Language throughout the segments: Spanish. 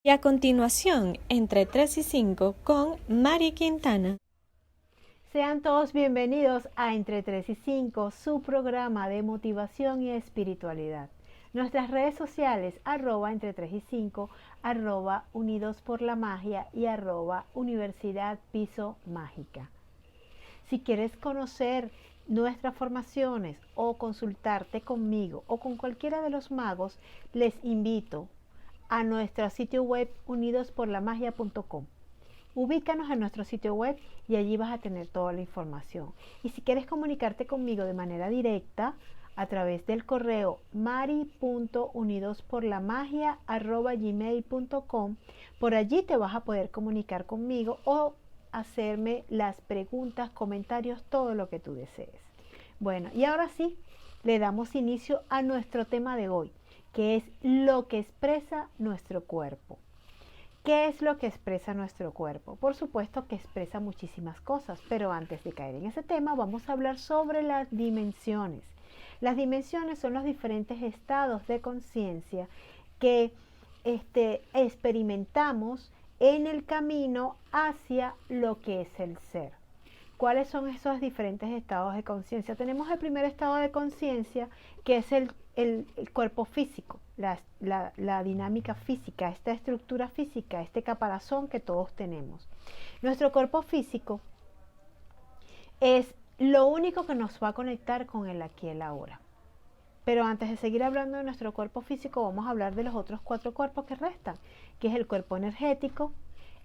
Y a continuación, entre 3 y 5 con Mari Quintana. Sean todos bienvenidos a Entre 3 y 5, su programa de motivación y espiritualidad. Nuestras redes sociales, @entre 3 y 5, @unidos por la magia y @Universidad Piso Mágica. Si quieres conocer nuestras formaciones o consultarte conmigo o con cualquiera de los magos, les invito a nuestro sitio web unidosporlamagia.com. Ubícanos en nuestro sitio web y allí vas a tener toda la información. Y si quieres comunicarte conmigo de manera directa, a través del correo mari.unidosporlamagia@gmail.com, por allí te vas a poder comunicar conmigo o hacerme las preguntas, comentarios, todo lo que tú desees. Bueno, y ahora sí, le damos inicio a nuestro tema de hoy, que es lo que expresa nuestro cuerpo. ¿Qué es lo que expresa nuestro cuerpo? Por supuesto que expresa muchísimas cosas, pero antes de caer en ese tema vamos a hablar sobre las dimensiones. Las dimensiones son los diferentes estados de conciencia que experimentamos en el camino hacia lo que es el ser. ¿Cuáles son esos diferentes estados de conciencia? Tenemos el primer estado de conciencia, que es el cuerpo físico, la dinámica física, esta estructura física, este caparazón que todos tenemos. Nuestro cuerpo físico es lo único que nos va a conectar con el aquí y el ahora. Pero antes de seguir hablando de nuestro cuerpo físico, vamos a hablar de los otros 4 cuerpos que restan, que es el cuerpo energético,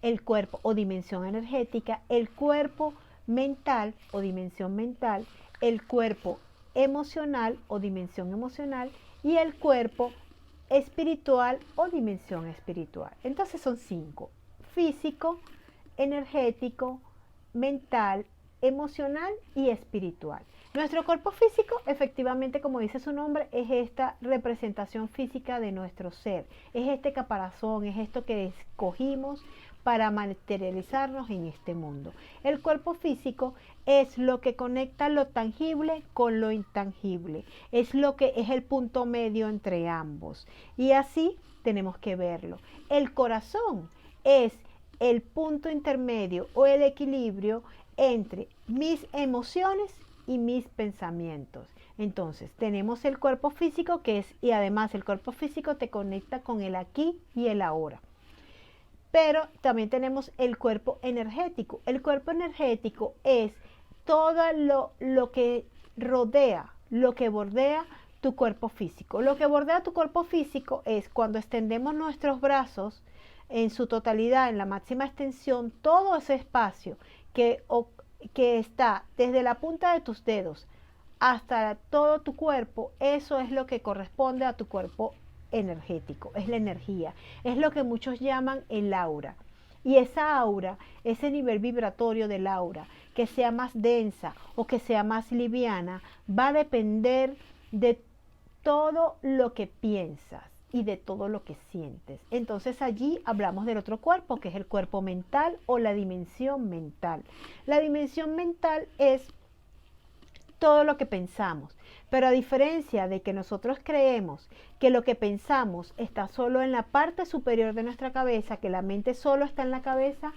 el cuerpo o dimensión energética, el cuerpo mental o dimensión mental, el cuerpo emocional o dimensión emocional y el cuerpo espiritual o dimensión espiritual. Entonces son 5: físico, energético, mental, emocional y espiritual. Nuestro cuerpo físico, efectivamente, como dice su nombre, es esta representación física de nuestro ser, es este caparazón, es esto que escogimos para materializarnos en este mundo. El cuerpo físico es lo que conecta lo tangible con lo intangible, es lo que es el punto medio entre ambos, y así tenemos que verlo. El corazón es el punto intermedio o el equilibrio entre mis emociones y mis pensamientos. Entonces tenemos el cuerpo físico, que es, y además el cuerpo físico te conecta con el aquí y el ahora. Pero también tenemos el cuerpo energético. El cuerpo energético es todo lo que rodea, lo que bordea tu cuerpo físico. Lo que bordea tu cuerpo físico es cuando extendemos nuestros brazos en su totalidad, en la máxima extensión, todo ese espacio que está desde la punta de tus dedos hasta todo tu cuerpo, eso es lo que corresponde a tu cuerpo energético, es la energía, es lo que muchos llaman el aura. Y esa aura, ese nivel vibratorio del aura, que sea más densa o que sea más liviana, va a depender de todo lo que piensas y de todo lo que sientes. Entonces allí hablamos del otro cuerpo, que es el cuerpo mental o la dimensión mental. La dimensión mental es todo lo que pensamos, pero a diferencia de que nosotros creemos que lo que pensamos está solo en la parte superior de nuestra cabeza, que la mente solo está en la cabeza,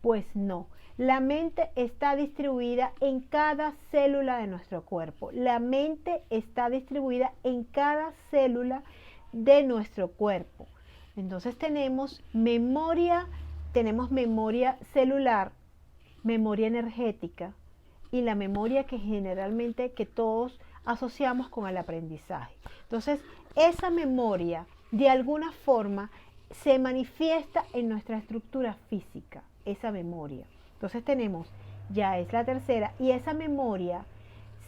pues no. La mente está distribuida en cada célula de nuestro cuerpo. La mente está distribuida en cada célula de nuestro cuerpo. Entonces tenemos memoria celular, memoria energética, y la memoria que generalmente que todos asociamos con el aprendizaje. Entonces, esa memoria de alguna forma se manifiesta en nuestra estructura física, esa memoria. Entonces tenemos, ya es la tercera, y esa memoria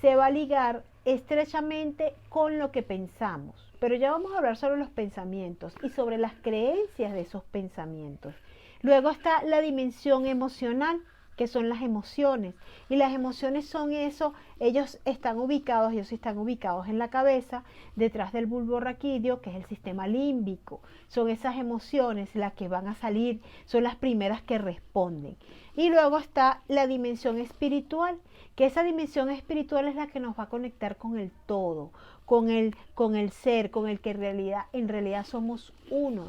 se va a ligar estrechamente con lo que pensamos. Pero ya vamos a hablar sobre los pensamientos y sobre las creencias de esos pensamientos. Luego está la dimensión emocional, que son las emociones. Y las emociones son eso, ellos están ubicados en la cabeza, detrás del bulbo raquídeo, que es el sistema límbico. Son esas emociones las que van a salir, son las primeras que responden. Y luego está la dimensión espiritual, que esa dimensión espiritual es la que nos va a conectar con el todo, con el ser, con el que en realidad somos uno.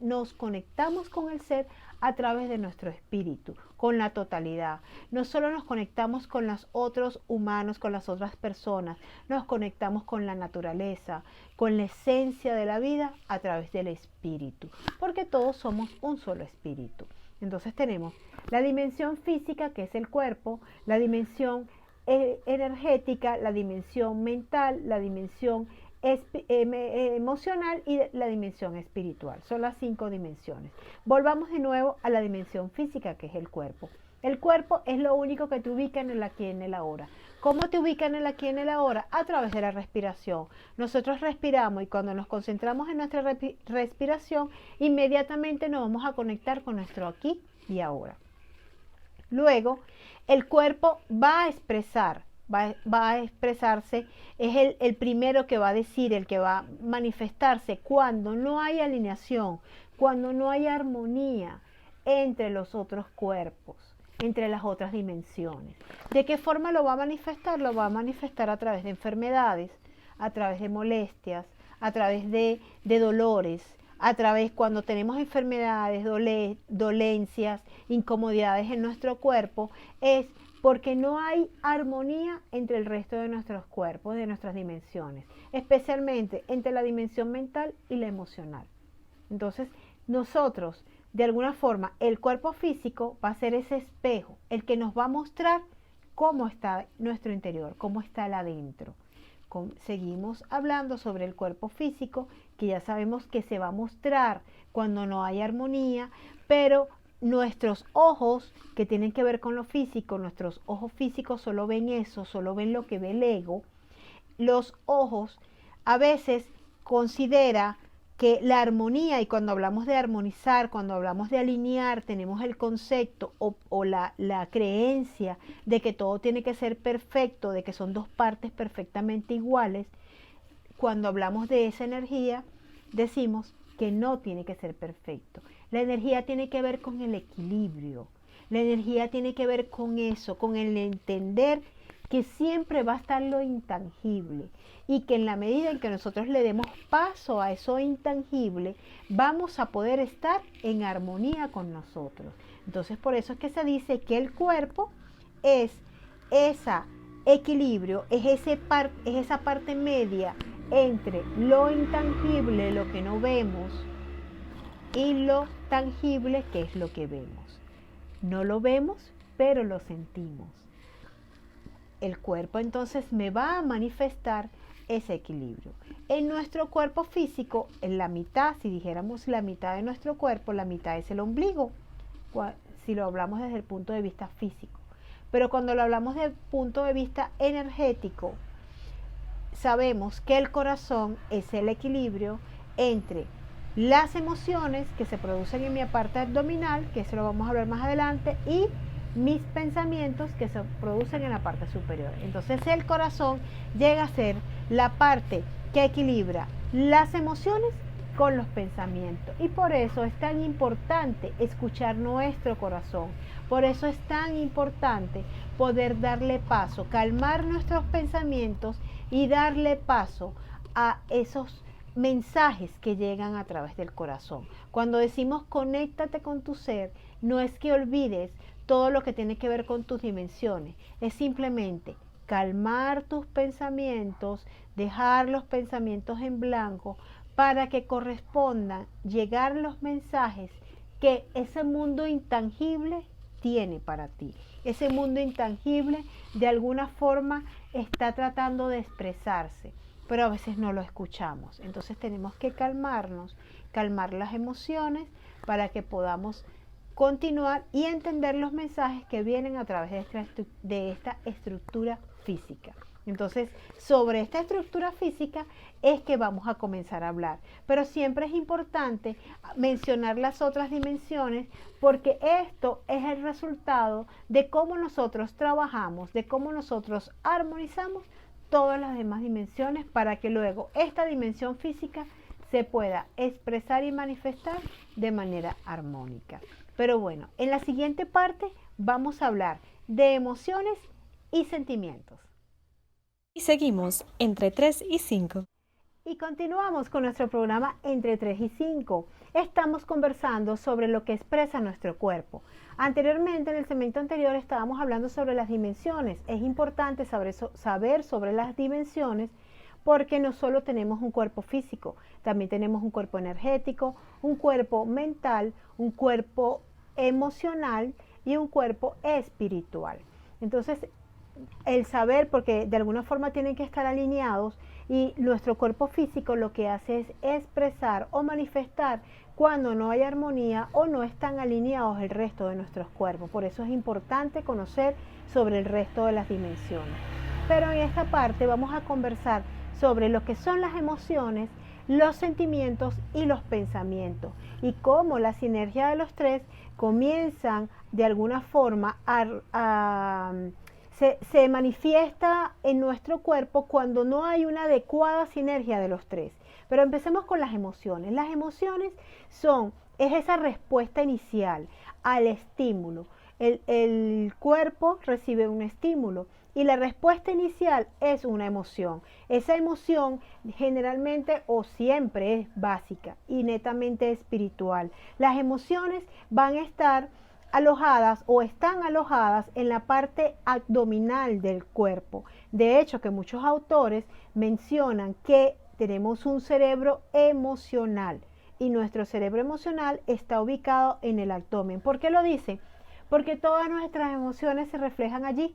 Nos conectamos con el ser a través de nuestro espíritu, con la totalidad. No solo nos conectamos con los otros humanos, con las otras personas, nos conectamos con la naturaleza, con la esencia de la vida a través del espíritu, porque todos somos un solo espíritu. Entonces tenemos la dimensión física, que es el cuerpo, la dimensión energética, la dimensión mental, la dimensión emocional y la dimensión espiritual. Son las 5 dimensiones. Volvamos de nuevo a la dimensión física, que es el cuerpo. El cuerpo es lo único que te ubica en el aquí y en el ahora. ¿Cómo te ubica en el aquí y en el ahora? A través de la respiración. Nosotros respiramos y cuando nos concentramos en nuestra respiración, inmediatamente nos vamos a conectar con nuestro aquí y ahora. Luego, el cuerpo va a expresarse, es el primero que va a decir, el que va a manifestarse cuando no hay alineación, cuando no hay armonía entre los otros cuerpos, entre las otras dimensiones. ¿De qué forma lo va a manifestar? Lo va a manifestar a través de enfermedades, a través de molestias, a través de dolores, a través cuando tenemos enfermedades, dolencias, incomodidades en nuestro cuerpo, es porque no hay armonía entre el resto de nuestros cuerpos, de nuestras dimensiones, especialmente entre la dimensión mental y la emocional. Entonces, nosotros, de alguna forma, el cuerpo físico va a ser ese espejo, el que nos va a mostrar cómo está nuestro interior, cómo está el adentro. Seguimos hablando sobre el cuerpo físico, que ya sabemos que se va a mostrar cuando no hay armonía, pero nuestros ojos, que tienen que ver con lo físico, nuestros ojos físicos solo ven eso, solo ven lo que ve el ego. Los ojos a veces considera que la armonía, y cuando hablamos de armonizar, cuando hablamos de alinear, tenemos el concepto o la creencia de que todo tiene que ser perfecto, de que son dos partes perfectamente iguales. Cuando hablamos de esa energía, decimos que no tiene que ser perfecto. La energía tiene que ver con el equilibrio. La energía tiene que ver con eso, con el entender que siempre va a estar lo intangible y que en la medida en que nosotros le demos paso a eso intangible, vamos a poder estar en armonía con nosotros. Entonces, por eso es que se dice que el cuerpo es ese equilibrio, es esa parte media entre lo intangible, lo que no vemos, y lo tangible, que es lo que vemos. No lo vemos, pero lo sentimos. El cuerpo entonces me va a manifestar ese equilibrio. En nuestro cuerpo físico, en la mitad, si dijéramos la mitad de nuestro cuerpo, la mitad es el ombligo, si lo hablamos desde el punto de vista físico. Pero cuando lo hablamos desde el punto de vista energético, sabemos que el corazón es el equilibrio entre las emociones que se producen en mi parte abdominal, que eso lo vamos a hablar más adelante, y mis pensamientos que se producen en la parte superior. Entonces el corazón llega a ser la parte que equilibra las emociones con los pensamientos, y por eso es tan importante escuchar nuestro corazón. Por eso es tan importante poder darle paso, calmar nuestros pensamientos y darle paso a esos mensajes que llegan a través del corazón. Cuando decimos conéctate con tu ser, no es que olvides todo lo que tiene que ver con tus dimensiones, es simplemente calmar tus pensamientos, dejar los pensamientos en blanco para que correspondan llegar los mensajes que ese mundo intangible tiene para ti. Ese mundo intangible de alguna forma está tratando de expresarse, pero a veces no lo escuchamos. Entonces tenemos que calmarnos, calmar las emociones para que podamos continuar y entender los mensajes que vienen a través de esta estructura física. Entonces, sobre esta estructura física es que vamos a comenzar a hablar. Pero siempre es importante mencionar las otras dimensiones, porque esto es el resultado de cómo nosotros trabajamos, de cómo nosotros armonizamos todas las demás dimensiones para que luego esta dimensión física se pueda expresar y manifestar de manera armónica. Pero bueno, en la siguiente parte vamos a hablar de emociones y sentimientos. Y seguimos entre 3 y 5. Y continuamos con nuestro programa Entre 3 y 5. Estamos conversando sobre lo que expresa nuestro cuerpo. Anteriormente, en el segmento anterior, estábamos hablando sobre las dimensiones. Es importante saber sobre las dimensiones porque no solo tenemos un cuerpo físico, también tenemos un cuerpo energético, un cuerpo mental, un cuerpo emocional y un cuerpo espiritual. Entonces, el saber, porque de alguna forma tienen que estar alineados, y nuestro cuerpo físico lo que hace es expresar o manifestar cuando no hay armonía o no están alineados el resto de nuestros cuerpos. Por eso es importante conocer sobre el resto de las dimensiones. Pero en esta parte vamos a conversar sobre lo que son las emociones, los sentimientos y los pensamientos, y cómo la sinergia de los tres comienzan de alguna forma se manifiesta en nuestro cuerpo cuando no hay una adecuada sinergia de los tres. Pero empecemos con las emociones. Las emociones es esa respuesta inicial al estímulo. El cuerpo recibe un estímulo y la respuesta inicial es una emoción. Esa emoción generalmente o siempre es básica y netamente espiritual. Las emociones van a estar alojadas o están alojadas en la parte abdominal del cuerpo. De hecho, que muchos autores mencionan que tenemos un cerebro emocional y nuestro cerebro emocional está ubicado en el abdomen. ¿Por qué lo dicen? Porque todas nuestras emociones se reflejan allí.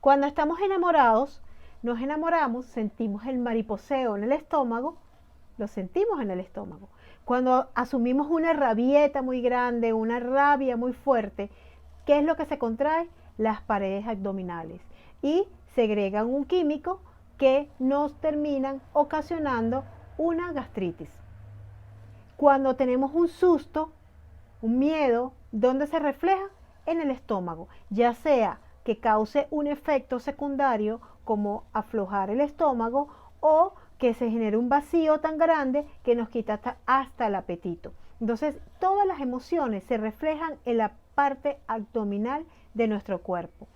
Cuando estamos enamorados, nos enamoramos, sentimos el mariposeo en el estómago, lo sentimos en el estómago. Cuando asumimos una rabieta muy grande, una rabia muy fuerte, ¿qué es lo que se contrae? Las paredes abdominales. Y segregan un químico que nos terminan ocasionando una gastritis. Cuando tenemos un susto, un miedo, ¿dónde se refleja? En el estómago, ya sea que cause un efecto secundario como aflojar el estómago o que se genere un vacío tan grande que nos quita hasta el apetito. Entonces, todas las emociones se reflejan en la parte abdominal de nuestro cuerpo.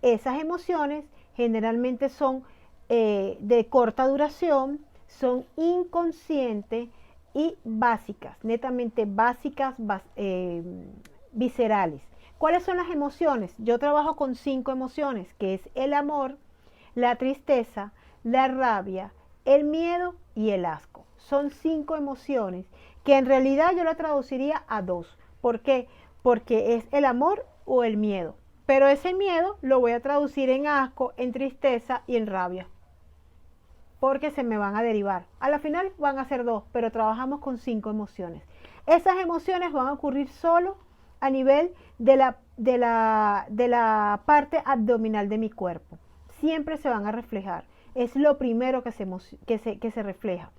Esas emociones generalmente son de corta duración, son inconscientes y básicas, netamente básicas, viscerales. ¿Cuáles son las emociones? Yo trabajo con 5 emociones, que es el amor, la tristeza, la rabia, el miedo y el asco. Son 5 emociones que en realidad yo la traduciría a 2. ¿Por qué? Porque es el amor o el miedo. Pero ese miedo lo voy a traducir en asco, en tristeza y en rabia. Porque se me van a derivar. A la final van a ser 2, pero trabajamos con 5 emociones. Esas emociones van a ocurrir solo a nivel de la parte abdominal de mi cuerpo. Siempre se van a reflejar. Es lo primero que se refleja.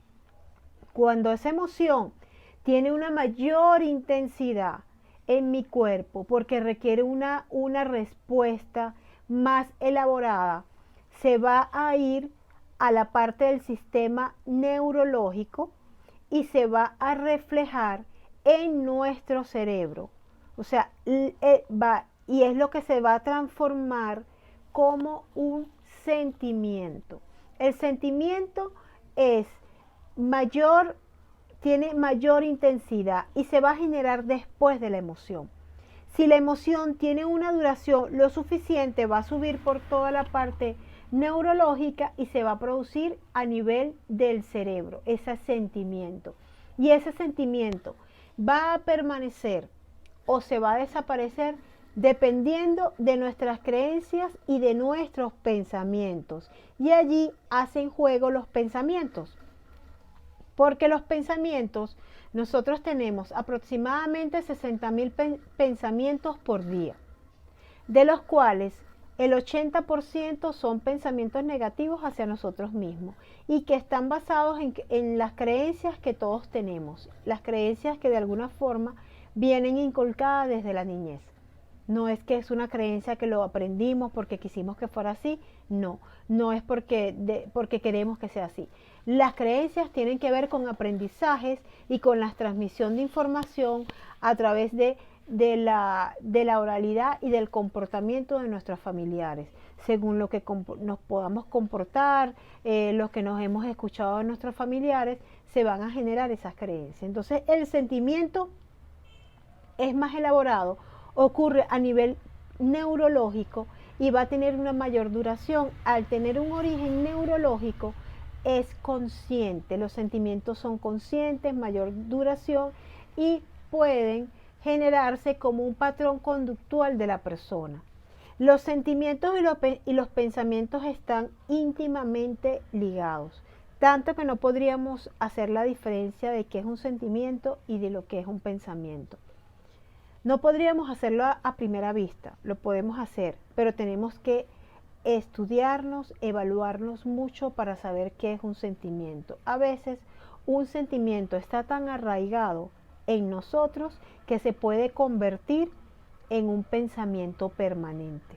Cuando esa emoción tiene una mayor intensidad en mi cuerpo, porque requiere una respuesta más elaborada, se va a ir a la parte del sistema neurológico y se va a reflejar en nuestro cerebro. O sea, y es lo que se va a transformar como un sentimiento. El sentimiento tiene mayor intensidad y se va a generar después de la emoción. Si la emoción tiene una duración lo suficiente, va a subir por toda la parte neurológica y se va a producir a nivel del cerebro, ese sentimiento. Y ese sentimiento va a permanecer o se va a desaparecer dependiendo de nuestras creencias y de nuestros pensamientos. Y allí hacen juego los pensamientos. Porque los pensamientos, nosotros tenemos aproximadamente 60.000 pensamientos por día, de los cuales el 80% son pensamientos negativos hacia nosotros mismos y que están basados en las creencias que todos tenemos, las creencias que de alguna forma vienen inculcadas desde la niñez. No es que es una creencia que lo aprendimos porque quisimos que fuera así, no, no es porque queremos que sea así. Las creencias tienen que ver con aprendizajes y con la transmisión de información a través de la oralidad y del comportamiento de nuestros familiares. Según lo que nos podamos comportar, lo que nos hemos escuchado de nuestros familiares, se van a generar esas creencias. Entonces el sentimiento es más elaborado, ocurre a nivel neurológico y va a tener una mayor duración. Al tener un origen neurológico, es consciente, los sentimientos son conscientes, mayor duración y pueden generarse como un patrón conductual de la persona. Los sentimientos y los pensamientos están íntimamente ligados, tanto que no podríamos hacer la diferencia de qué es un sentimiento y de lo que es un pensamiento. No podríamos hacerlo a primera vista, lo podemos hacer, pero tenemos que estudiarnos, evaluarnos mucho para saber qué es un sentimiento. A veces un sentimiento está tan arraigado en nosotros que se puede convertir en un pensamiento permanente.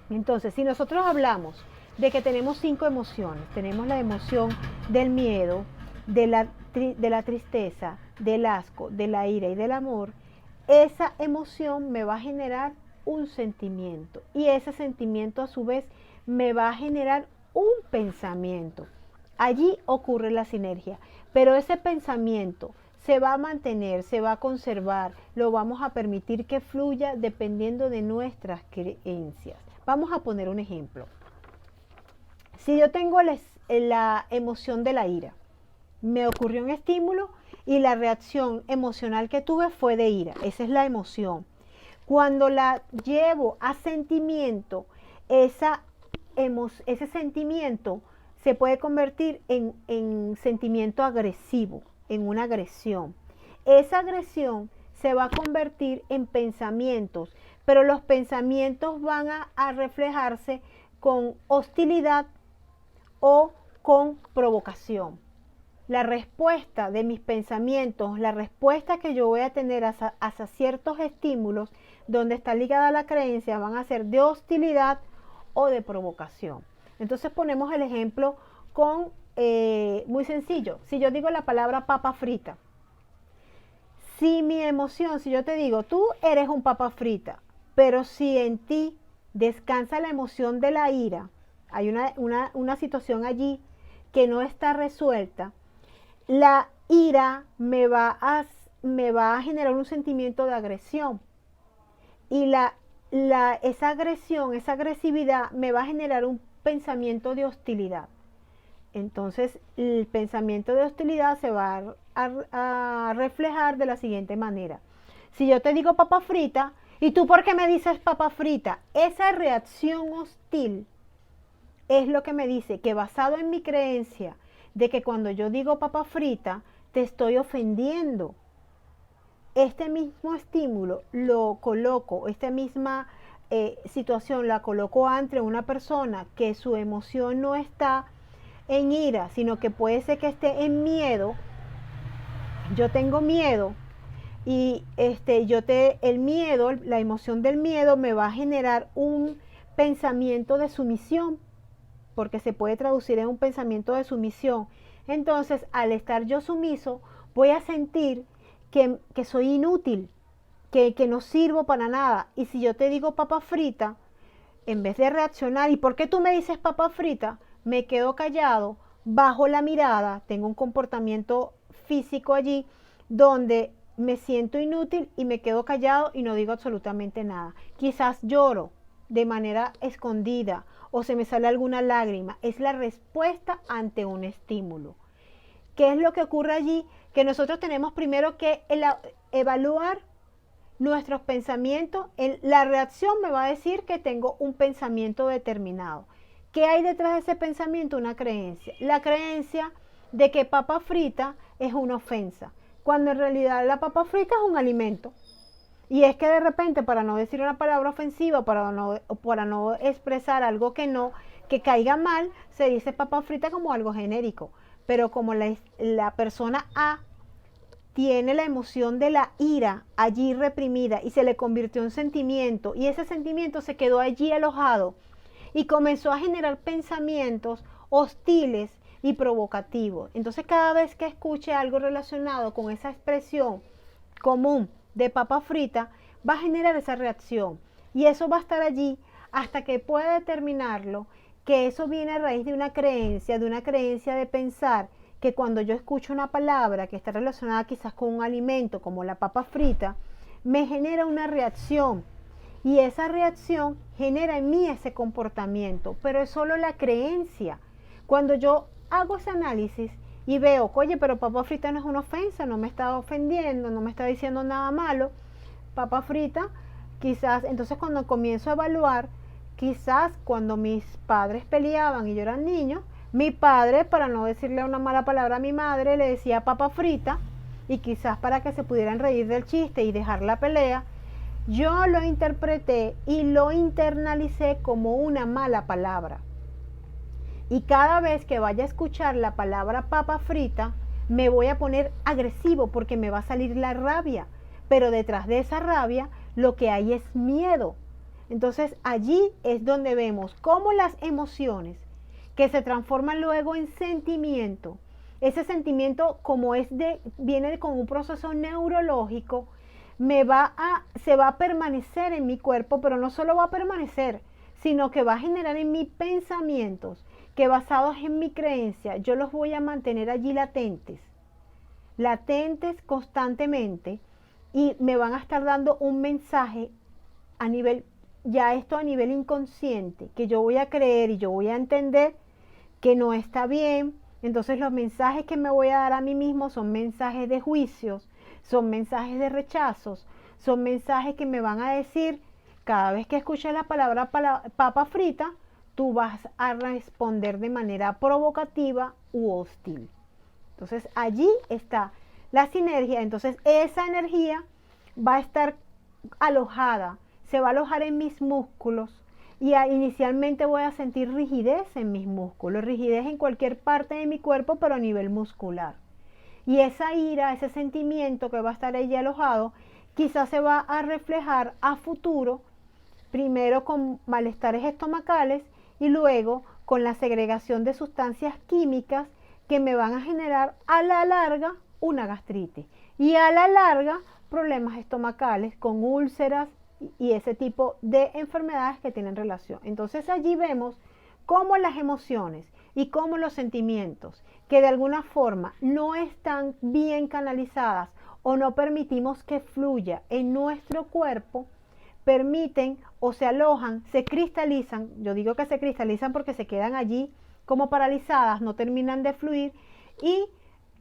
Entonces, si nosotros hablamos de que tenemos 5 emociones, tenemos la emoción del miedo, de la tristeza, del asco, de la ira y del amor, esa emoción me va a generar un sentimiento y ese sentimiento a su vez me va a generar un pensamiento. Allí ocurre la sinergia, pero ese pensamiento se va a mantener, se va a conservar, lo vamos a permitir que fluya dependiendo de nuestras creencias. Vamos a poner un ejemplo. Si yo tengo la emoción de la ira, me ocurrió un estímulo y la reacción emocional que tuve fue de ira. Esa es la emoción. Cuando la llevo a sentimiento, ese sentimiento se puede convertir en sentimiento agresivo, en una agresión. Esa agresión se va a convertir en pensamientos, pero los pensamientos van a reflejarse con hostilidad o con provocación. La respuesta de mis pensamientos, la respuesta que yo voy a tener hacia ciertos estímulos donde está ligada la creencia, van a ser de hostilidad o de provocación. Entonces ponemos el ejemplo muy sencillo. Si yo digo la palabra papa frita, si mi emoción, si yo te digo, tú eres un papa frita, pero si en ti descansa la emoción de la ira, hay una situación allí que no está resuelta, la ira me va a generar un sentimiento de agresión y esa agresión, esa agresividad me va a generar un pensamiento de hostilidad. Entonces el pensamiento de hostilidad se va a reflejar de la siguiente manera. Si yo te digo papa frita, ¿y tú por qué me dices papa frita? Esa reacción hostil es lo que me dice que basado en mi creencia de que cuando yo digo papa frita, te estoy ofendiendo. Este mismo estímulo lo coloco, esta misma situación la coloco ante una persona que su emoción no está en ira, sino que puede ser que esté en miedo. Yo tengo miedo y el miedo, la emoción del miedo me va a generar un pensamiento de sumisión, porque se puede traducir en un pensamiento de sumisión. Entonces, al estar yo sumiso, voy a sentir que soy inútil, que no sirvo para nada. Y si yo te digo papa frita, en vez de reaccionar, ¿y por qué tú me dices papa frita? Me quedo callado, bajo la mirada, tengo un comportamiento físico allí donde me siento inútil y me quedo callado y no digo absolutamente nada. Quizás lloro de manera escondida o se me sale alguna lágrima. Es la respuesta ante un estímulo. ¿Qué es lo que ocurre allí? Que nosotros tenemos primero que evaluar nuestros pensamientos. La reacción me va a decir que tengo un pensamiento determinado. ¿Qué hay detrás de ese pensamiento? Una creencia. La creencia de que papa frita es una ofensa, cuando en realidad la papa frita es un alimento. Y es que de repente, para no decir una palabra ofensiva, para no expresar algo que caiga mal, se dice papa frita como algo genérico. Pero como la persona A tiene la emoción de la ira allí reprimida y se le convirtió en sentimiento y ese sentimiento se quedó allí alojado y comenzó a generar pensamientos hostiles y provocativos. Entonces cada vez que escuche algo relacionado con esa expresión común de papa frita, va a generar esa reacción y eso va a estar allí hasta que pueda determinarlo, que eso viene a raíz de una creencia de pensar que cuando yo escucho una palabra que está relacionada quizás con un alimento como la papa frita, me genera una reacción y esa reacción genera en mí ese comportamiento, pero es solo la creencia. Cuando yo hago ese análisis y veo, oye, pero papa frita no es una ofensa, no me está ofendiendo, no me está diciendo nada malo, papa frita, quizás, entonces cuando comienzo a evaluar, quizás cuando mis padres peleaban y yo era niño, mi padre, para no decirle una mala palabra a mi madre, le decía papa frita, y quizás para que se pudieran reír del chiste y dejar la pelea, yo lo interpreté y lo internalicé como una mala palabra. Y cada vez que vaya a escuchar la palabra papa frita, me voy a poner agresivo porque me va a salir la rabia. Pero detrás de esa rabia lo que hay es miedo. Entonces allí es donde vemos cómo las emociones que se transforman luego en sentimiento, ese sentimiento viene con un proceso neurológico, se va a permanecer en mi cuerpo, pero no solo va a permanecer, sino que va a generar en mí pensamientos que basados en mi creencia, yo los voy a mantener allí latentes constantemente y me van a estar dando un mensaje a nivel, ya esto a nivel inconsciente, que yo voy a creer y yo voy a entender que no está bien. Entonces los mensajes que me voy a dar a mí mismo son mensajes de juicios, son mensajes de rechazos, son mensajes que me van a decir, cada vez que escuches la palabra papa frita, tú vas a responder de manera provocativa u hostil. Entonces allí está la sinergia. Entonces esa energía va a estar alojada, se va a alojar en mis músculos y inicialmente voy a sentir rigidez en mis músculos, rigidez en cualquier parte de mi cuerpo, pero a nivel muscular. Y esa ira, ese sentimiento que va a estar allí alojado, quizás se va a reflejar a futuro, primero con malestares estomacales y luego con la segregación de sustancias químicas que me van a generar a la larga una gastritis y a la larga problemas estomacales con úlceras y ese tipo de enfermedades que tienen relación. Entonces allí vemos cómo las emociones y cómo los sentimientos que de alguna forma no están bien canalizadas o no permitimos que fluya en nuestro cuerpo, permiten o se alojan, se cristalizan. Yo digo que se cristalizan porque se quedan allí como paralizadas, no terminan de fluir y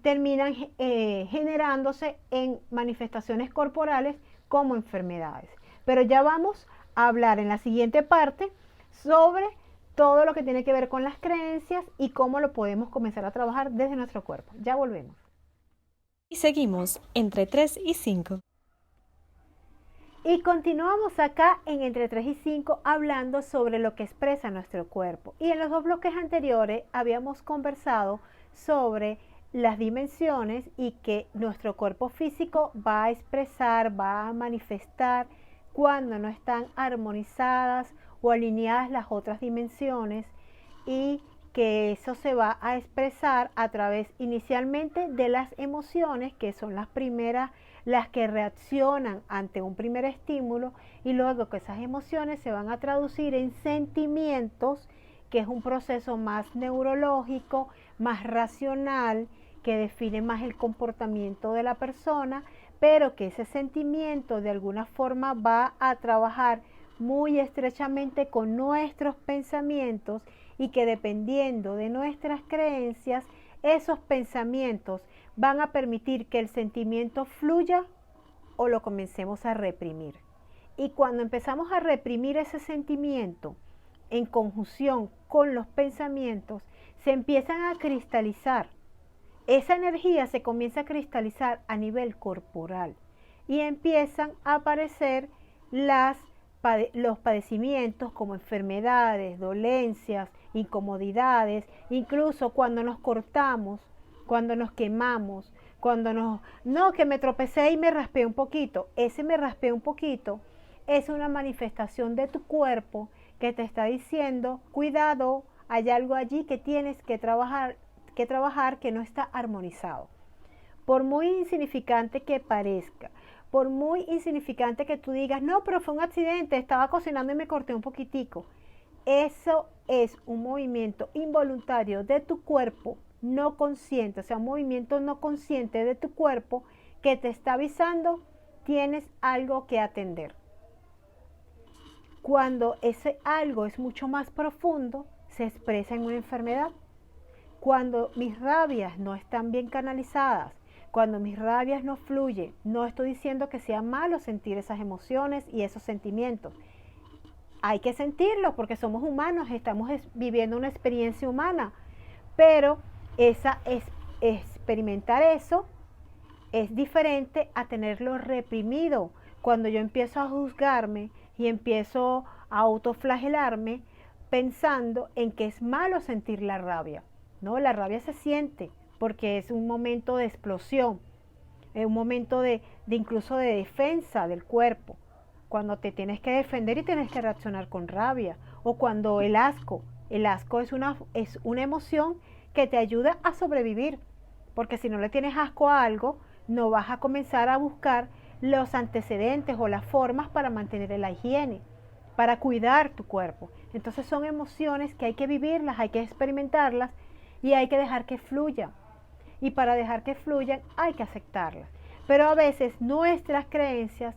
terminan generándose en manifestaciones corporales como enfermedades. Pero ya vamos a hablar en la siguiente parte sobre todo lo que tiene que ver con las creencias y cómo lo podemos comenzar a trabajar desde nuestro cuerpo. Ya volvemos. Y seguimos entre 3 y 5. Y continuamos acá en Entre 3 y 5 hablando sobre lo que expresa nuestro cuerpo. Y en los 2 bloques anteriores habíamos conversado sobre las dimensiones y que nuestro cuerpo físico va a expresar, va a manifestar cuando no están armonizadas o alineadas las otras dimensiones y que eso se va a expresar a través inicialmente de las emociones, que son las primeras, las que reaccionan ante un primer estímulo, y luego que esas emociones se van a traducir en sentimientos, que es un proceso más neurológico, más racional, que define más el comportamiento de la persona, pero que ese sentimiento de alguna forma va a trabajar muy estrechamente con nuestros pensamientos y que dependiendo de nuestras creencias, esos pensamientos van a permitir que el sentimiento fluya o lo comencemos a reprimir. Y cuando empezamos a reprimir ese sentimiento en conjunción con los pensamientos, se empiezan a cristalizar. Esa energía se comienza a cristalizar a nivel corporal y empiezan a aparecer los padecimientos como enfermedades, dolencias, incomodidades, incluso cuando nos cortamos, cuando nos quemamos, No, que me tropecé y me raspé un poquito. Ese me raspé un poquito es una manifestación de tu cuerpo que te está diciendo, cuidado, hay algo allí que tienes que trabajar que no está armonizado. Por muy insignificante que parezca, por muy insignificante que tú digas, no, pero fue un accidente, estaba cocinando y me corté un poquitico. Eso es un movimiento involuntario de tu cuerpo no consciente, o sea, un movimiento no consciente de tu cuerpo que te está avisando, tienes algo que atender. Cuando ese algo es mucho más profundo, se expresa en una enfermedad. Cuando mis rabias no están bien canalizadas, cuando mis rabias no fluyen, no estoy diciendo que sea malo sentir esas emociones y esos sentimientos. Hay que sentirlos porque somos humanos, estamos viviendo una experiencia humana, pero experimentar eso es diferente a tenerlo reprimido. Cuando yo empiezo a juzgarme y empiezo a autoflagelarme pensando en que es malo sentir la rabia. No, la rabia se siente porque es un momento de explosión, es un momento de incluso de defensa del cuerpo. Cuando te tienes que defender y tienes que reaccionar con rabia. O cuando el asco es una emoción que te ayuda a sobrevivir. Porque si no le tienes asco a algo, no vas a comenzar a buscar los antecedentes o las formas para mantener la higiene, para cuidar tu cuerpo. Entonces son emociones que hay que vivirlas, hay que experimentarlas y hay que dejar que fluyan. Y para dejar que fluyan hay que aceptarlas. Pero a veces nuestras creencias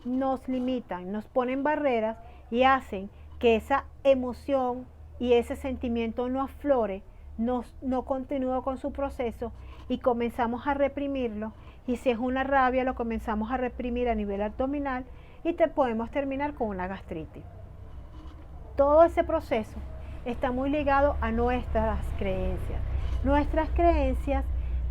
nos limitan, nos ponen barreras y hacen que esa emoción y ese sentimiento no aflore, no continúe con su proceso y comenzamos a reprimirlo. Y si es una rabia, lo comenzamos a reprimir a nivel abdominal y podemos terminar con una gastritis. Todo ese proceso está muy ligado a nuestras creencias. Nuestras creencias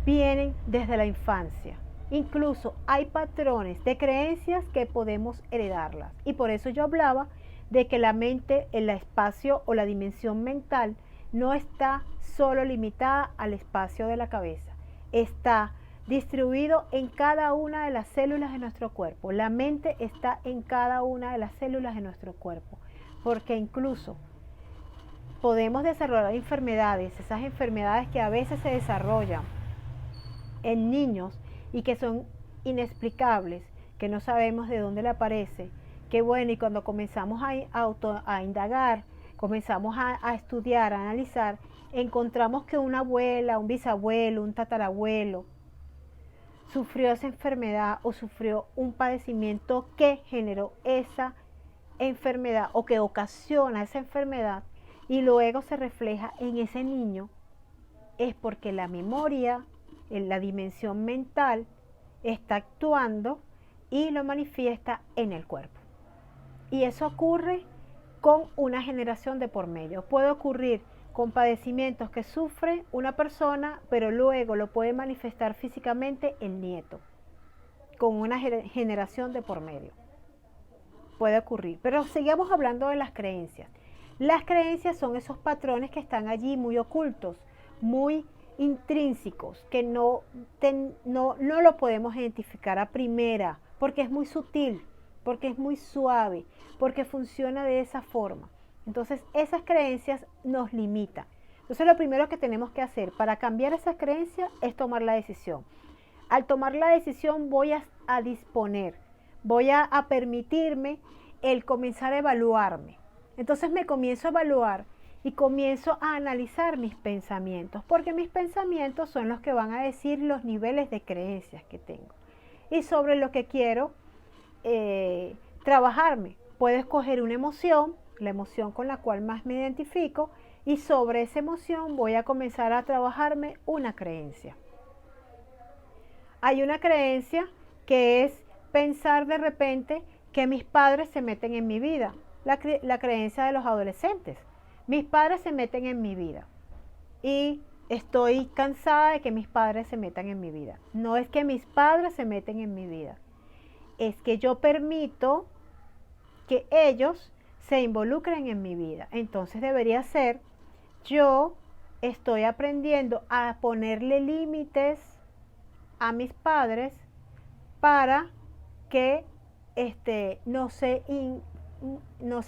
vienen desde la infancia. Incluso hay patrones de creencias que podemos heredarlas. Y por eso yo hablaba de que la mente, el espacio o la dimensión mental no está solo limitada al espacio de la cabeza. Está distribuido en cada una de las células de nuestro cuerpo. La mente está en cada una de las células de nuestro cuerpo. Porque incluso podemos desarrollar enfermedades, esas enfermedades que a veces se desarrollan en niños y que son inexplicables, que no sabemos de dónde le aparece, que bueno, y cuando comenzamos a indagar, comenzamos a estudiar, a analizar, encontramos que una abuela, un bisabuelo, un tatarabuelo sufrió esa enfermedad o sufrió un padecimiento que generó esa enfermedad o que ocasiona esa enfermedad y luego se refleja en ese niño, es porque la memoria, en la dimensión mental, está actuando y lo manifiesta en el cuerpo. Y eso ocurre con una generación de por medio. Puede ocurrir con padecimientos que sufre una persona, pero luego lo puede manifestar físicamente el nieto, con una generación de por medio. Puede ocurrir. Pero sigamos hablando de las creencias. Las creencias son esos patrones que están allí muy ocultos, muy intrínsecos, que no lo podemos identificar a primera, porque es muy sutil, porque es muy suave, porque funciona de esa forma. Entonces esas creencias nos limitan. Entonces lo primero que tenemos que hacer para cambiar esas creencias es tomar la decisión. Al tomar la decisión voy a disponer, voy a permitirme el comenzar a evaluarme. Entonces me comienzo a evaluar y comienzo a analizar mis pensamientos, porque mis pensamientos son los que van a decir los niveles de creencias que tengo y sobre lo que quiero trabajarme. Puedo escoger una emoción, la emoción con la cual más me identifico, y sobre esa emoción voy a comenzar a trabajarme una creencia. Hay una creencia que es pensar de repente que mis padres se meten en mi vida, la creencia de los adolescentes. Mis padres se meten en mi vida y estoy cansada de que mis padres se metan en mi vida. No es que mis padres se meten en mi vida, es que yo permito que ellos se involucren en mi vida. Entonces debería ser, yo estoy aprendiendo a ponerle límites a mis padres para que no se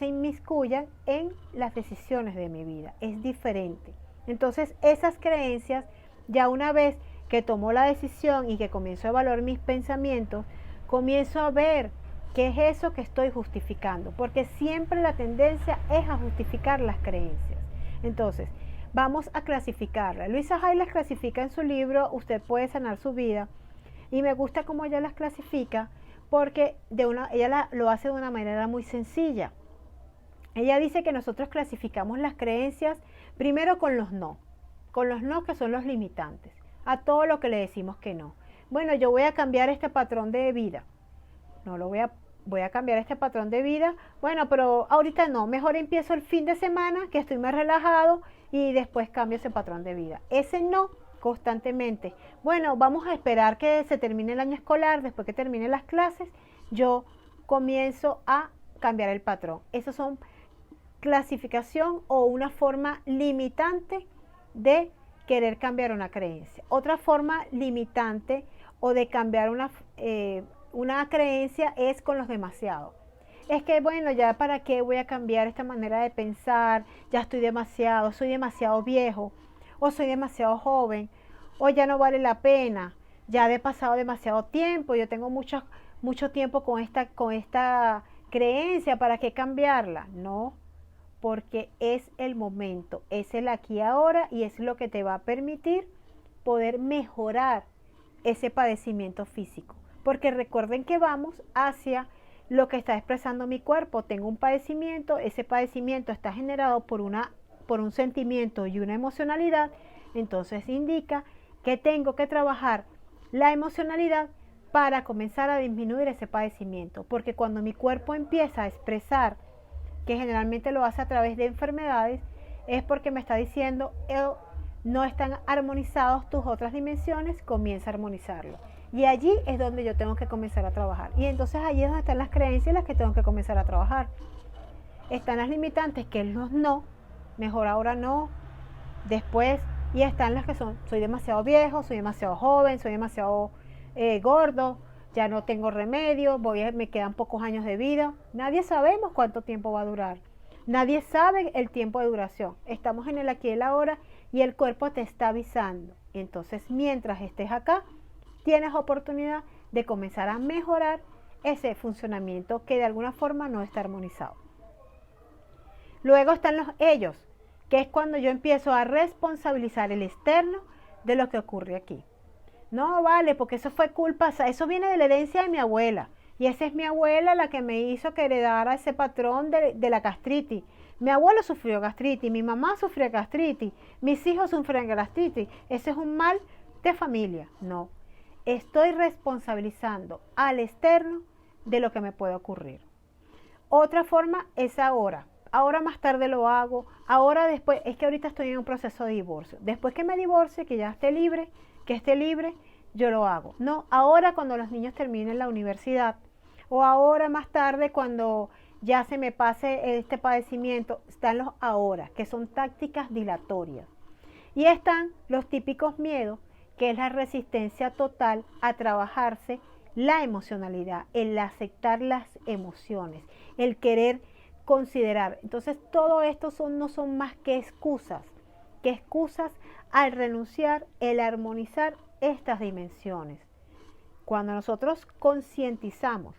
inmiscuyan en las decisiones de mi vida. Es diferente. Entonces, esas creencias, ya una vez que tomo la decisión y que comienzo a evaluar mis pensamientos, comienzo a ver qué es eso que estoy justificando, porque siempre la tendencia es a justificar las creencias. Entonces, vamos a clasificarlas. Luisa Hay las clasifica en su libro Usted puede sanar su vida, y me gusta cómo ella las clasifica, porque ella lo hace de una manera muy sencilla. Ella dice que nosotros clasificamos las creencias primero con los no que son los limitantes, a todo lo que le decimos que no. Bueno, yo voy a cambiar este patrón de vida, no lo voy a cambiar este patrón de vida, bueno, pero ahorita no, mejor empiezo el fin de semana que estoy más relajado y después cambio ese patrón de vida. Ese no constantemente. Bueno, vamos a esperar que se termine el año escolar, después que terminen las clases, yo comienzo a cambiar el patrón. Esas son clasificación o una forma limitante de querer cambiar una creencia. Otra forma limitante o de cambiar una creencia es con los demasiados. Es que bueno, ya para qué voy a cambiar esta manera de pensar, ya soy demasiado viejo, o soy demasiado joven, o ya no vale la pena, ya he pasado demasiado tiempo, yo tengo mucho tiempo con esta creencia, ¿para qué cambiarla? No, porque es el momento, es el aquí y ahora, y es lo que te va a permitir poder mejorar ese padecimiento físico. Porque recuerden que vamos hacia lo que está expresando mi cuerpo. Tengo un padecimiento, ese padecimiento está generado por un sentimiento y una emocionalidad, entonces indica que tengo que trabajar la emocionalidad para comenzar a disminuir ese padecimiento, porque cuando mi cuerpo empieza a expresar, que generalmente lo hace a través de enfermedades, es porque me está diciendo, no están armonizados tus otras dimensiones, comienza a armonizarlo. Y allí es donde yo tengo que comenzar a trabajar. Y entonces allí es donde están las creencias las que tengo que comenzar a trabajar. Están las limitantes, que es los no, mejor ahora no, después, y están las que son, soy demasiado viejo, soy demasiado joven, soy demasiado gordo, ya no tengo remedio, me quedan pocos años de vida. Nadie sabemos cuánto tiempo va a durar. Nadie sabe el tiempo de duración. Estamos en el aquí y el ahora y el cuerpo te está avisando. Entonces, mientras estés acá, tienes oportunidad de comenzar a mejorar ese funcionamiento que de alguna forma no está armonizado. Luego están los ellos, que es cuando yo empiezo a responsabilizar el externo de lo que ocurre aquí. No, vale, porque eso fue culpa, eso viene de la herencia de mi abuela. Y esa es mi abuela la que me hizo que heredara ese patrón de la gastritis. Mi abuelo sufrió gastritis, mi mamá sufrió gastritis, mis hijos sufren gastritis. Ese es un mal de familia. No, estoy responsabilizando al externo de lo que me puede ocurrir. Otra forma es ahora. Ahora más tarde lo hago, ahora después, es que ahorita estoy en un proceso de divorcio. Después que me divorcie, que ya esté libre, yo lo hago. No, ahora cuando los niños terminen la universidad, o ahora más tarde cuando ya se me pase este padecimiento, están los ahora, que son tácticas dilatorias. Y están los típicos miedos, que es la resistencia total a trabajarse la emocionalidad, el aceptar las emociones, el querer considerar. Entonces todo esto no son más que excusas al renunciar, el armonizar estas dimensiones. Cuando nosotros concientizamos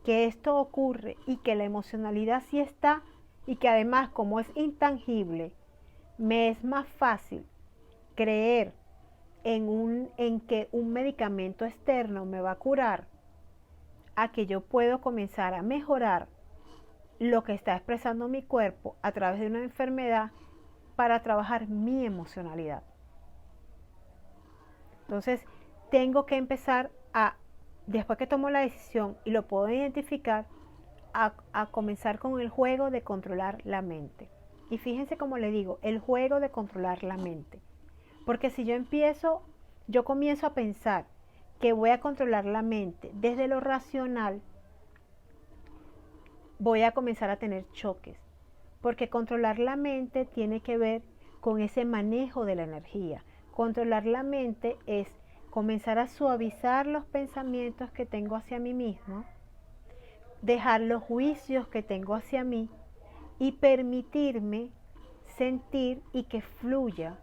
que esto ocurre y que la emocionalidad sí está, y que además como es intangible, me es más fácil creer en que un medicamento externo me va a curar, a que yo puedo comenzar a mejorar lo que está expresando mi cuerpo a través de una enfermedad para trabajar mi emocionalidad. Entonces, tengo que empezar después que tomo la decisión y lo puedo identificar, a comenzar con el juego de controlar la mente. Y fíjense como le digo, el juego de controlar la mente. Porque si yo comienzo a pensar que voy a controlar la mente desde lo racional, voy a comenzar a tener choques. Porque controlar la mente tiene que ver con ese manejo de la energía. Controlar la mente es comenzar a suavizar los pensamientos que tengo hacia mí mismo, dejar los juicios que tengo hacia mí y permitirme sentir y que fluya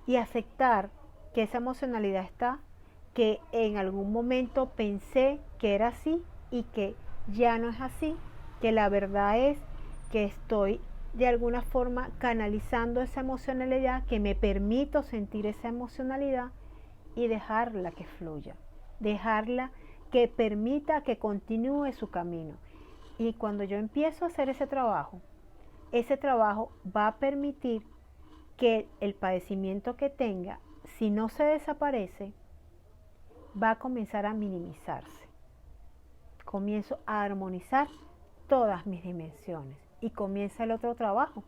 y aceptar que esa emocionalidad está, que en algún momento pensé que era así y que ya no es así, que la verdad es que estoy de alguna forma canalizando esa emocionalidad, que me permito sentir esa emocionalidad y dejarla que fluya, dejarla que permita que continúe su camino. Y cuando yo empiezo a hacer ese trabajo va a permitir que el padecimiento que tenga, si no se desaparece, va a comenzar a minimizarse. Comienzo a armonizar todas mis dimensiones y comienza el otro trabajo,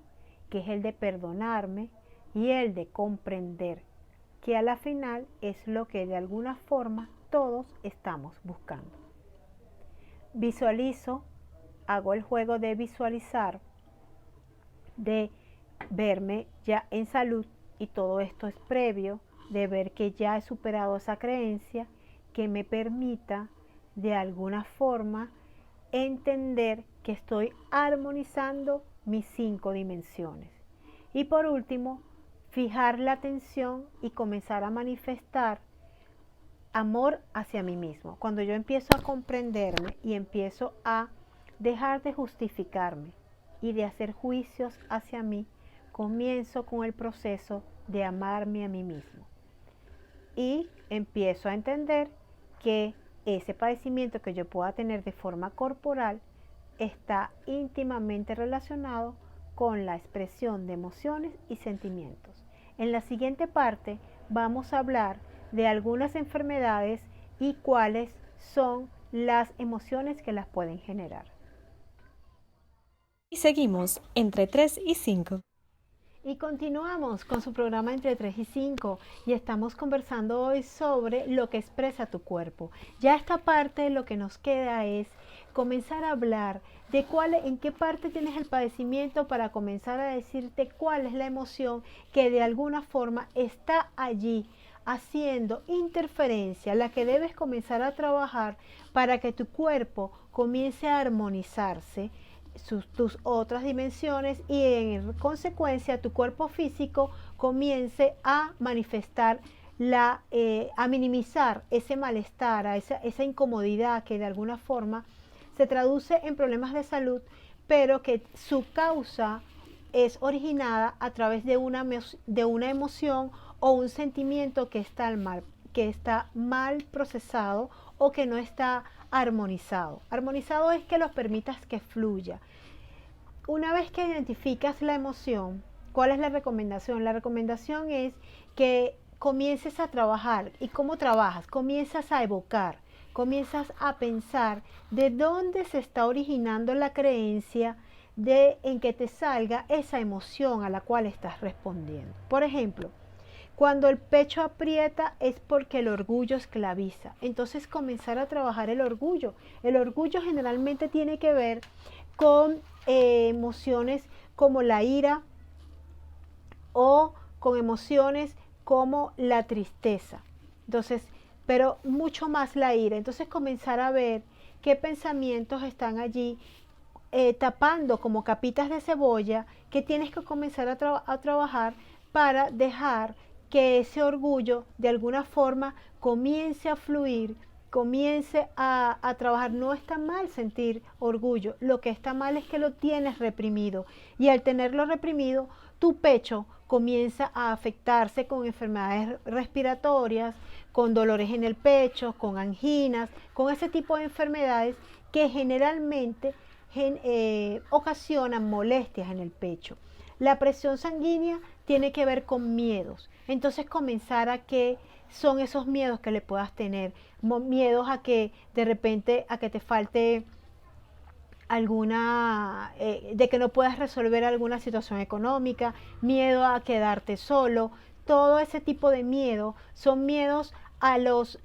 que es el de perdonarme y el de comprender, que a la final es lo que de alguna forma todos estamos buscando. Visualizo, hago el juego de visualizar, de verme ya en salud, y todo esto es previo de ver que ya he superado esa creencia que me permita de alguna forma entender que estoy armonizando mis 5 dimensiones. Y por último, fijar la atención y comenzar a manifestar amor hacia mí mismo. Cuando yo empiezo a comprenderme y empiezo a dejar de justificarme y de hacer juicios hacia mí, comienzo con el proceso de amarme a mí mismo. Y empiezo a entender que ese padecimiento que yo pueda tener de forma corporal está íntimamente relacionado con la expresión de emociones y sentimientos. En la siguiente parte vamos a hablar de algunas enfermedades y cuáles son las emociones que las pueden generar. Y seguimos entre 3 y 5. Y continuamos con su programa Entre 3 y 5 y estamos conversando hoy sobre lo que expresa tu cuerpo. Ya esta parte lo que nos queda es comenzar a hablar de en qué parte tienes el padecimiento para comenzar a decirte cuál es la emoción que de alguna forma está allí haciendo interferencia, la que debes comenzar a trabajar para que tu cuerpo comience a armonizarse, tus otras dimensiones, y en consecuencia tu cuerpo físico comience a manifestar a minimizar ese malestar, esa incomodidad que de alguna forma se traduce en problemas de salud, pero que su causa es originada a través de una emoción o un sentimiento que está mal procesado o que no está armonizado. Armonizado es que los permitas que fluya. Una vez que identificas la emoción, ¿cuál es la recomendación? La recomendación es que comiences a trabajar. ¿Y cómo trabajas? Comienzas a evocar, comienzas a pensar de dónde se está originando la creencia en que te salga esa emoción a la cual estás respondiendo. Por ejemplo, cuando el pecho aprieta es porque el orgullo esclaviza. Entonces comenzar a trabajar el orgullo. El orgullo generalmente tiene que ver con emociones como la ira o con emociones como la tristeza. Entonces, pero mucho más la ira. Entonces comenzar a ver qué pensamientos están allí tapando como capitas de cebolla que tienes que comenzar a trabajar para dejar que ese orgullo de alguna forma comience a fluir, comience a trabajar. No está mal sentir orgullo, lo que está mal es que lo tienes reprimido, y al tenerlo reprimido, tu pecho comienza a afectarse con enfermedades respiratorias, con dolores en el pecho, con anginas, con ese tipo de enfermedades que generalmente ocasionan molestias en el pecho. La presión sanguínea tiene que ver con miedos. Entonces comenzar a qué son esos miedos que le puedas tener. Miedos a que de repente a que te falte alguna, de que no puedas resolver alguna situación económica, miedo a quedarte solo. Todo ese tipo de miedo son miedos a los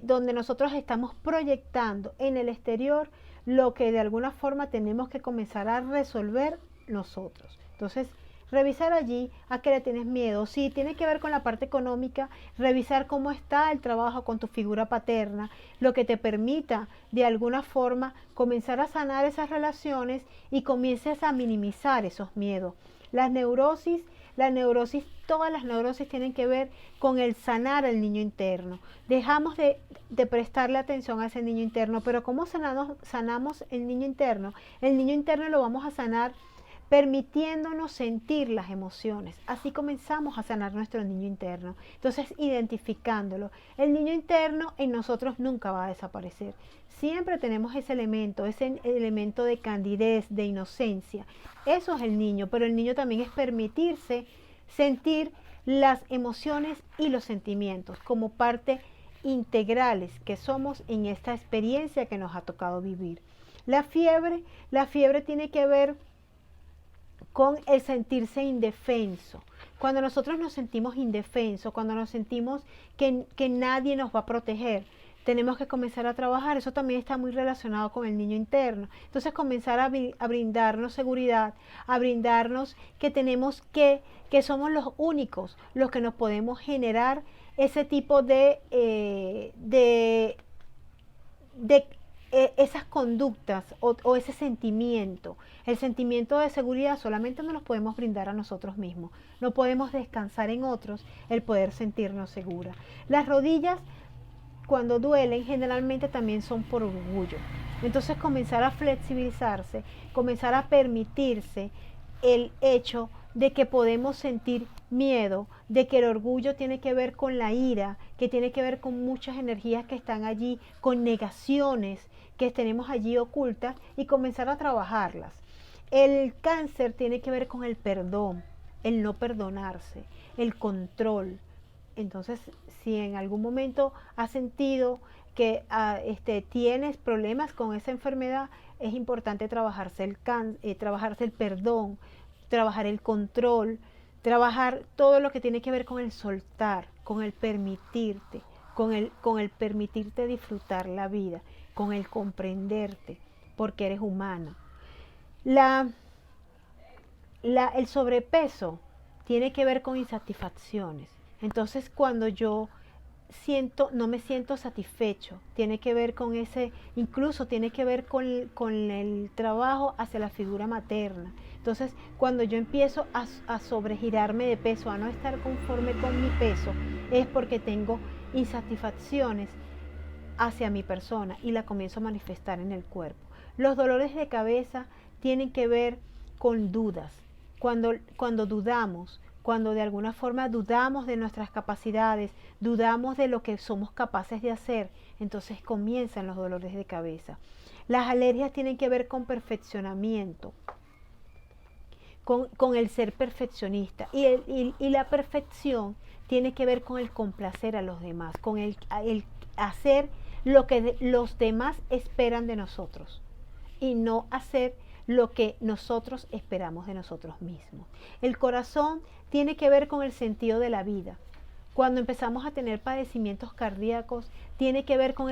donde nosotros estamos proyectando en el exterior lo que de alguna forma tenemos que comenzar a resolver nosotros. Entonces, revisar allí a qué le tienes miedo. Si tiene que ver con la parte económica, revisar cómo está el trabajo con tu figura paterna, lo que te permita de alguna forma comenzar a sanar esas relaciones y comiences a minimizar esos miedos. Las neurosis, todas las neurosis tienen que ver con el sanar al niño interno. Dejamos de prestarle atención a ese niño interno, pero ¿cómo sanamos el niño interno? El niño interno lo vamos a sanar permitiéndonos sentir las emociones. Así comenzamos a sanar nuestro niño interno. Entonces, identificándolo. El niño interno en nosotros nunca va a desaparecer. Siempre tenemos ese elemento de candidez, de inocencia. Eso es el niño, pero el niño también es permitirse sentir las emociones y los sentimientos como parte integrales que somos en esta experiencia que nos ha tocado vivir. La fiebre tiene que ver con el sentirse indefenso. Cuando nosotros nos sentimos indefensos, cuando nos sentimos que nadie nos va a proteger, tenemos que comenzar a trabajar. Eso también está muy relacionado con el niño interno. Entonces comenzar a brindarnos seguridad, a brindarnos que somos los únicos los que nos podemos generar ese tipo de esas conductas o ese sentimiento. El sentimiento de seguridad solamente nos lo podemos brindar a nosotros mismos. No podemos descansar en otros el poder sentirnos seguras. Las rodillas, cuando duelen, generalmente también son por orgullo. Entonces comenzar a flexibilizarse, comenzar a permitirse el hecho de que podemos sentir miedo, de que el orgullo tiene que ver con la ira, que tiene que ver con muchas energías que están allí, con negaciones que tenemos allí ocultas y comenzar a trabajarlas. El cáncer tiene que ver con el perdón, el no perdonarse, el control. Entonces, si en algún momento has sentido que tienes problemas con esa enfermedad, es importante trabajarse el perdón, trabajar el control, trabajar todo lo que tiene que ver con el soltar, con el permitirte, con el permitirte disfrutar la vida, con el comprenderte, porque eres humano. El sobrepeso tiene que ver con insatisfacciones. Entonces, cuando yo no me siento satisfecho, tiene que ver con incluso tiene que ver con el trabajo hacia la figura materna. Entonces, cuando yo empiezo a sobregirarme de peso, a no estar conforme con mi peso, es porque tengo insatisfacciones hacia mi persona y la comienzo a manifestar en el cuerpo. Los dolores de cabeza tienen que ver con dudas. Cuando dudamos, cuando de alguna forma dudamos de nuestras capacidades, dudamos de lo que somos capaces de hacer, entonces comienzan los dolores de cabeza. Las alergias tienen que ver con perfeccionamiento, con el ser perfeccionista. Y la perfección tiene que ver con el complacer a los demás, con el hacer lo que los demás esperan de nosotros y no hacer lo que nosotros esperamos de nosotros mismos. El corazón tiene que ver con el sentido de la vida. Cuando empezamos a tener padecimientos cardíacos, tiene que ver con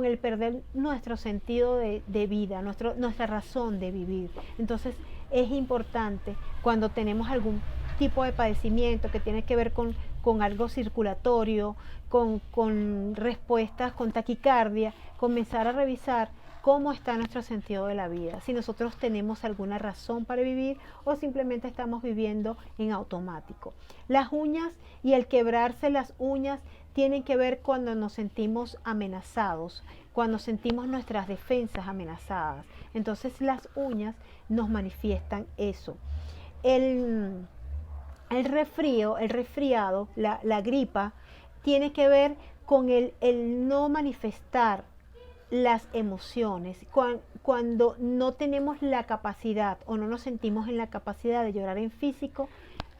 el perder nuestro sentido de vida, nuestra razón de vivir. Entonces es importante cuando tenemos algún tipo de padecimiento que tiene que ver con algo circulatorio, con respuestas, con taquicardia, comenzar a revisar cómo está nuestro sentido de la vida, si nosotros tenemos alguna razón para vivir o simplemente estamos viviendo en automático. Las uñas y el quebrarse las uñas tienen que ver cuando nos sentimos amenazados, cuando sentimos nuestras defensas amenazadas. Entonces las uñas nos manifiestan eso. El resfriado, la gripa, tiene que ver con el no manifestar las emociones. Cuando no tenemos la capacidad o no nos sentimos en la capacidad de llorar en físico,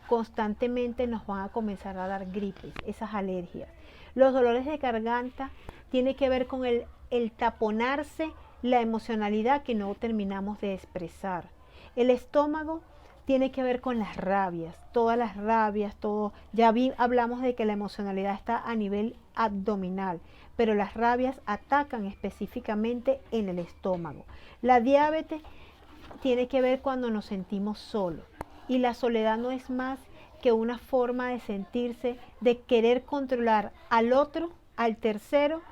constantemente nos van a comenzar a dar gripes, esas alergias. Los dolores de garganta tiene que ver con el taponarse la emocionalidad que no terminamos de expresar. El estómago tiene que ver con las rabias, todas las rabias, todo. Ya hablamos de que la emocionalidad está a nivel abdominal, pero las rabias atacan específicamente en el estómago. La diabetes tiene que ver cuando nos sentimos solos. y la soledad no es más que una forma de sentirse, de querer controlar al otro, al tercero,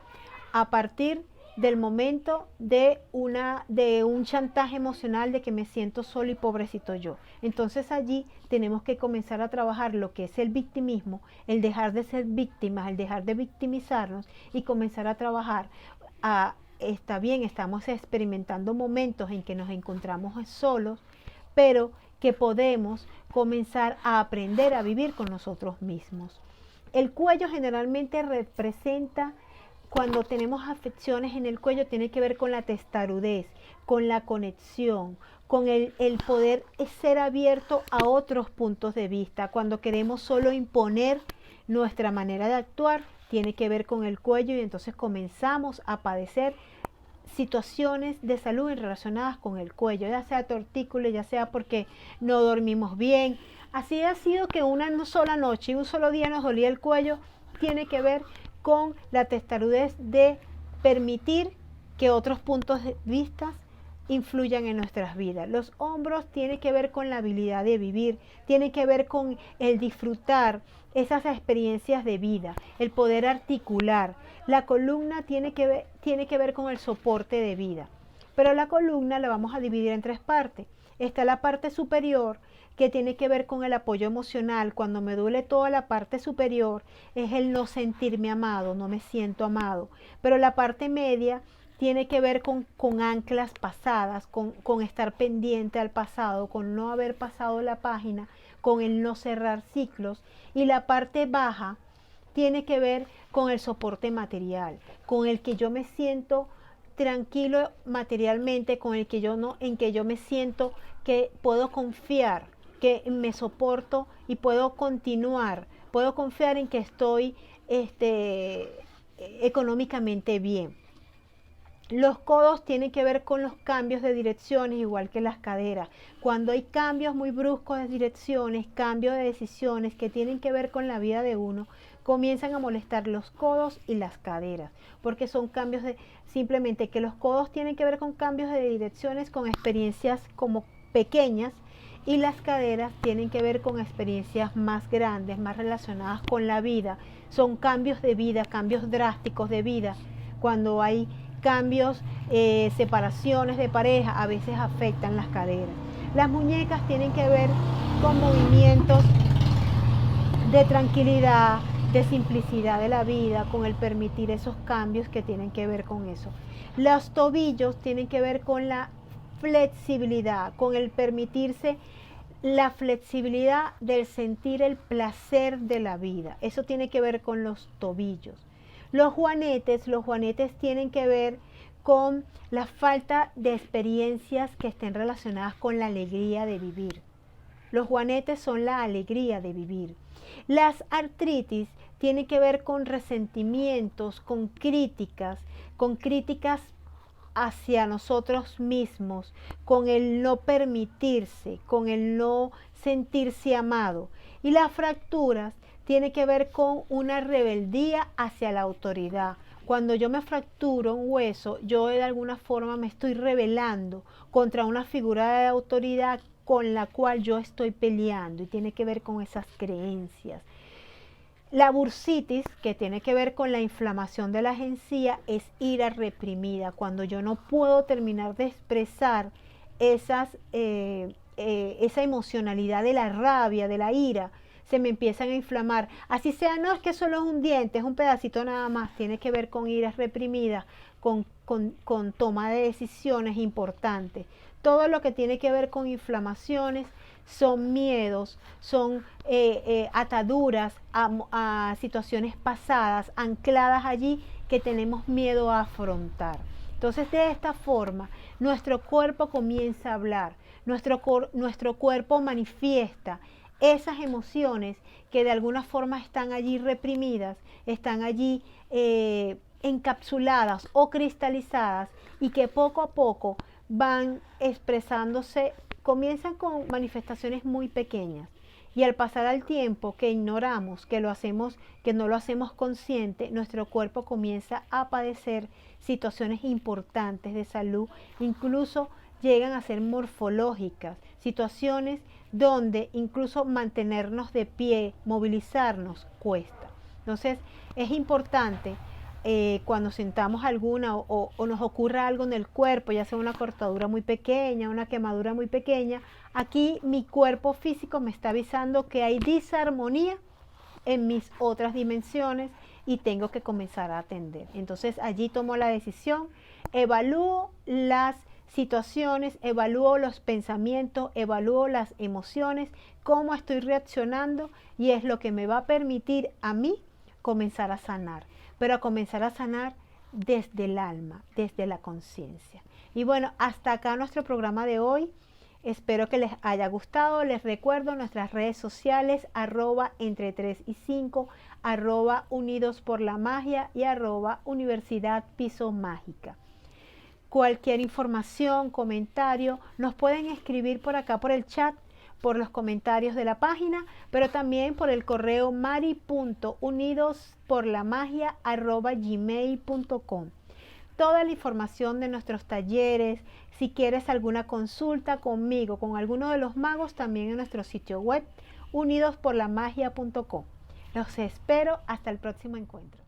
a partir del momento de un chantaje emocional de que me siento solo y pobrecito yo. Entonces allí tenemos que comenzar a trabajar lo que es el victimismo, el dejar de ser víctimas, el dejar de victimizarnos y comenzar a trabajar está bien, estamos experimentando momentos en que nos encontramos solos, pero que podemos comenzar a aprender a vivir con nosotros mismos. El cuello generalmente representa, cuando tenemos afecciones en el cuello, tiene que ver con la testarudez, con la conexión, con el poder ser abierto a otros puntos de vista. Cuando queremos solo imponer nuestra manera de actuar, tiene que ver con el cuello y entonces comenzamos a padecer situaciones de salud relacionadas con el cuello, ya sea tortícolis, ya sea porque no dormimos bien. Así ha sido que una sola noche y un solo día nos dolía el cuello, tiene que ver con la testarudez de permitir que otros puntos de vista influyan en nuestras vidas. Los hombros tienen que ver con la habilidad de vivir, tiene que ver con el disfrutar esas experiencias de vida, el poder articular. La columna tiene que ver con el soporte de vida. Pero la columna la vamos a dividir en tres partes. Está la parte superior, que tiene que ver con el apoyo emocional. Cuando me duele toda la parte superior, es el no sentirme amado, no me siento amado. Pero la parte media tiene que ver con anclas pasadas, con estar pendiente al pasado, con no haber pasado la página, con el no cerrar ciclos. Y la parte baja tiene que ver con el soporte material, con el que yo me siento tranquilo materialmente, con el que yo no, en que yo me siento que puedo confiar, que me soporto y puedo continuar, puedo confiar en que estoy económicamente bien. Los codos tienen que ver con los cambios de direcciones, igual que las caderas. Cuando hay cambios muy bruscos de direcciones, cambios de decisiones que tienen que ver con la vida de uno, comienzan a molestar los codos y las caderas, porque son cambios de, simplemente que los codos tienen que ver con cambios de direcciones, con experiencias como pequeñas, y las caderas tienen que ver con experiencias más grandes, más relacionadas con la vida. Son cambios de vida, cambios drásticos de vida. Cuando hay cambios, separaciones de pareja, a veces afectan las caderas. Las muñecas tienen que ver con movimientos de tranquilidad, de simplicidad de la vida, con el permitir esos cambios que tienen que ver con eso. Los tobillos tienen que ver con la flexibilidad, con el permitirse la flexibilidad del sentir el placer de la vida. Eso tiene que ver con los tobillos. Los juanetes tienen que ver con la falta de experiencias que estén relacionadas con la alegría de vivir. Los juanetes son la alegría de vivir. Las artritis tienen que ver con resentimientos, con críticas hacia nosotros mismos, con el no permitirse, con el no sentirse amado. Y las fracturas tienen que ver con una rebeldía hacia la autoridad. Cuando yo me fracturo un hueso, yo de alguna forma me estoy rebelando contra una figura de autoridad con la cual yo estoy peleando, y tiene que ver con esas creencias. La bursitis, que tiene que ver con la inflamación de la encía, es ira reprimida. Cuando yo no puedo terminar de expresar esa emocionalidad de la rabia, de la ira, se me empiezan a inflamar. Así sea, no es que solo es un diente, es un pedacito nada más. Tiene que ver con iras reprimidas, con toma de decisiones importantes. Todo lo que tiene que ver con inflamaciones son miedos, son ataduras a situaciones pasadas, ancladas allí, que tenemos miedo a afrontar. Entonces, de esta forma, nuestro cuerpo comienza a hablar, nuestro cuerpo manifiesta esas emociones que de alguna forma están allí reprimidas, están allí encapsuladas o cristalizadas, y que poco a poco van expresándose. Comienzan con manifestaciones muy pequeñas, y al pasar al tiempo que ignoramos, que no lo hacemos consciente, nuestro cuerpo comienza a padecer situaciones importantes de salud, incluso llegan a ser morfológicas, situaciones donde incluso mantenernos de pie, movilizarnos, cuesta. Entonces, es importante cuando sentamos alguna o nos ocurra algo en el cuerpo, ya sea una cortadura muy pequeña, una quemadura muy pequeña, aquí mi cuerpo físico me está avisando que hay disarmonía en mis otras dimensiones y tengo que comenzar a atender. Entonces allí tomo la decisión, evalúo las situaciones, evalúo los pensamientos, evalúo las emociones, cómo estoy reaccionando, y es lo que me va a permitir a mí comenzar a sanar, pero a comenzar a sanar desde el alma, desde la conciencia. Y bueno, hasta acá nuestro programa de hoy. Espero que les haya gustado. Les recuerdo nuestras redes sociales, @entre 3 y 5, @unidos por la magia y @Universidad Piso Mágica. Cualquier información, comentario, nos pueden escribir por acá por el chat, por los comentarios de la página, pero también por el correo mari.unidosporlamagia@gmail.com. Toda la información de nuestros talleres, si quieres alguna consulta conmigo, con alguno de los magos, también en nuestro sitio web unidosporlamagia.com. Los espero hasta el próximo encuentro.